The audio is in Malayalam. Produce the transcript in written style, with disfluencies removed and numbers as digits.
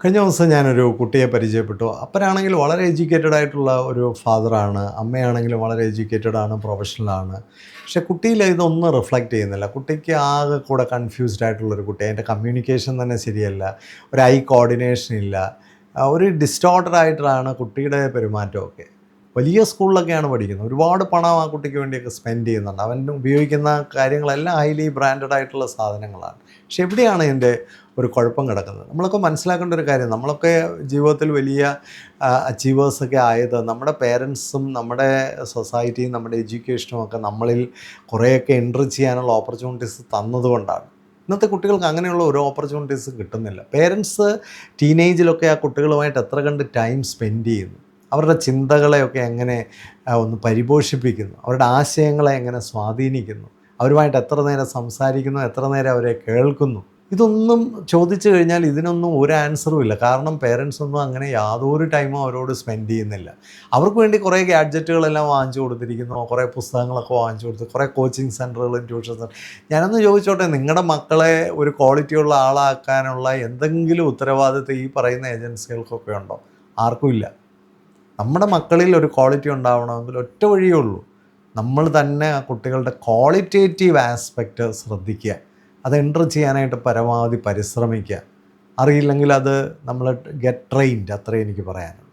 കഴിഞ്ഞ ദിവസം ഞാനൊരു കുട്ടിയെ പരിചയപ്പെട്ടു. അപ്പനാണെങ്കിൽ വളരെ എഡ്യൂക്കേറ്റഡ് ആയിട്ടുള്ള ഒരു ഫാദറാണ്. അമ്മയാണെങ്കിലും വളരെ എഡ്യൂക്കേറ്റഡ് ആണ്, പ്രൊഫഷണലാണ്. പക്ഷേ കുട്ടിയിൽ ഇതൊന്നും റിഫ്ലക്റ്റ് ചെയ്യുന്നില്ല. കുട്ടിക്ക് ആകെ കൂടെ കൺഫ്യൂസ്ഡ് ആയിട്ടുള്ളൊരു കുട്ടി. അതിൻ്റെ കമ്മ്യൂണിക്കേഷൻ തന്നെ ശരിയല്ല. ഒരു ഐ കോർഡിനേഷൻ ഇല്ല. ഒരു ഡിസ്റ്റോർട്ടഡ് ആയിട്ടാണ് കുട്ടിയുടെ പെരുമാറ്റമൊക്കെ. വലിയ സ്കൂളിലൊക്കെയാണ് പഠിക്കുന്നത്. ഒരുപാട് പണം ആ കുട്ടിക്ക് വേണ്ടിയൊക്കെ സ്പെൻഡ് ചെയ്യുന്നുണ്ട്. അവൻ ഉപയോഗിക്കുന്ന കാര്യങ്ങളെല്ലാം ഹൈലി ബ്രാൻഡഡ് ആയിട്ടുള്ള സാധനങ്ങളാണ്. പക്ഷെ എവിടെയാണ് ഇതിൻ്റെ ഒരു കുഴപ്പം കിടക്കുന്നത്? നമ്മളൊക്കെ മനസ്സിലാക്കേണ്ട ഒരു കാര്യം, നമ്മളൊക്കെ ജീവിതത്തിൽ വലിയ അച്ചീവേഴ്സൊക്കെ ആയത് നമ്മുടെ പേരൻസും നമ്മുടെ സൊസൈറ്റിയും നമ്മുടെ എഡ്യൂക്കേഷനും ഒക്കെ നമ്മളിൽ കുറേയൊക്കെ എൻട്രി ചെയ്യാനുള്ള ഓപ്പർച്യൂണിറ്റീസ് തന്നതുകൊണ്ടാണ്. ഇന്നത്തെ കുട്ടികൾക്ക് അങ്ങനെയുള്ള ഒരു ഓപ്പർച്യൂണിറ്റീസും കിട്ടുന്നില്ല. പേരൻസ് ടീനേജിലൊക്കെ ആ കുട്ടികളുമായിട്ട് എത്ര കണ്ട് ടൈം സ്പെൻഡ് ചെയ്യുന്നു, അവരുടെ ചിന്തകളെയൊക്കെ എങ്ങനെ ഒന്ന് പരിപോഷിപ്പിക്കുന്നു, അവരുടെ ആശയങ്ങളെ എങ്ങനെ സ്വാധീനിക്കുന്നു, അവരുമായിട്ട് എത്ര നേരം സംസാരിക്കുന്നു, എത്ര നേരം അവരെ കേൾക്കുന്നു, ഇതൊന്നും ചോദിച്ചു കഴിഞ്ഞാൽ ഇതിനൊന്നും ഒരു ആൻസറും ഇല്ല. കാരണം പേരൻസൊന്നും അങ്ങനെ യാതൊരു ടൈമും അവരോട് സ്പെൻഡ് ചെയ്യുന്നില്ല. അവർക്ക് വേണ്ടി കുറേ ഗാഡ്ജറ്റുകളെല്ലാം വാങ്ങിച്ചു കൊടുത്തിരിക്കുന്നു, കുറേ പുസ്തകങ്ങളൊക്കെ വാങ്ങിച്ചു കൊടുത്തു, കുറേ കോച്ചിങ് സെൻറ്ററുകളും ട്യൂഷൻ സെൻ്റർ. ഞാനൊന്ന് ചോദിച്ചോട്ടെ, നിങ്ങളുടെ മക്കളെ ഒരു ക്വാളിറ്റിയുള്ള ആളാക്കാനുള്ള എന്തെങ്കിലും ഉത്തരവാദിത്വം ഈ പറയുന്ന ഏജൻസികൾക്കൊക്കെ ഉണ്ടോ? ആർക്കും ഇല്ല. നമ്മുടെ മക്കളിൽ ഒരു ക്വാളിറ്റി ഉണ്ടാവണമെങ്കിൽ ഒറ്റ വഴിയേ ഉള്ളൂ. നമ്മൾ തന്നെ ആ കുട്ടികളുടെ ക്വാളിറ്റേറ്റീവ് ആസ്പെക്റ്റ് ശ്രദ്ധിക്കുക, അത് എൻ്റർ ചെയ്യാനായിട്ട് പരമാവധി പരിശ്രമിക്കുക. അറിയില്ലെങ്കിൽ അത് നമ്മൾ ഗെറ്റ് ട്രെയിൻഡ്, അത്രേ എനിക്ക് പറയാനുള്ളൂ.